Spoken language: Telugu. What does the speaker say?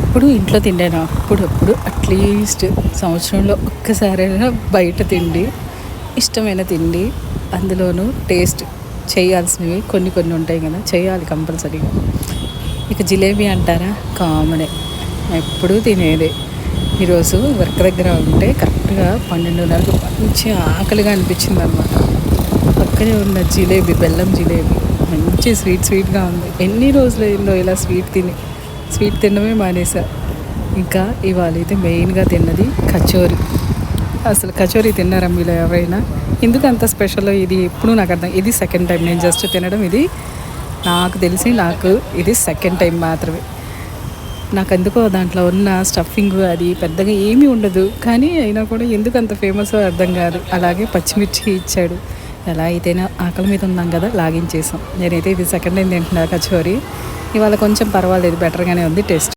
ఎప్పుడు ఇంట్లో తిండాను, అప్పుడప్పుడు అట్లీస్ట్ సంవత్సరంలో ఒక్కసారైనా బయట తిండి, ఇష్టమైన తిండి, అందులోనూ టేస్ట్ చేయాల్సినవి కొన్ని కొన్ని ఉంటాయి కదా, చేయాలి కంపల్సరీగా. ఇక జిలేబీ అంటారా, కామనే, ఎప్పుడూ తినేది. ఈరోజు వర్క్ దగ్గర ఉంటే కరెక్ట్గా 12:30కు మంచి ఆకలిగా అనిపించింది అనమాట. పక్కనే ఉన్న జిలేబీ, బెల్లం జిలేబీ, మంచి స్వీట్గా ఉంది. ఎన్ని రోజులైందో ఇలా స్వీట్ తినడమే మానేసా. ఇంకా ఇవాళ అయితే మెయిన్గా తిన్నది కచోరీ. అసలు కచోరీ తిన్నారా మీలో ఎవరైనా? ఎందుకు అంత స్పెషల్ ఇది? ఎప్పుడు నాకు అర్థం. ఇది సెకండ్ టైం నేను జస్ట్ తినడం. ఇది నాకు ఇది సెకండ్ టైం మాత్రమే. నాకు ఎందుకో దాంట్లో ఉన్న స్టఫింగ్ అది పెద్దగా ఏమీ ఉండదు, కానీ అయినా కూడా ఎందుకు అంత ఫేమస్ అర్థం కాదు. అలాగే పచ్చిమిర్చి ఇచ్చాడు. ఎలా అయితేనా ఆకలి మీద ఉన్నాం కదా, లాగించేసాం. నేనైతే ఇది సెకండ్ టైం తింటున్నా కచోరీ. ఇవాళ కొంచెం పర్వాలేదు, బెటర్గానే ఉంది టేస్ట్.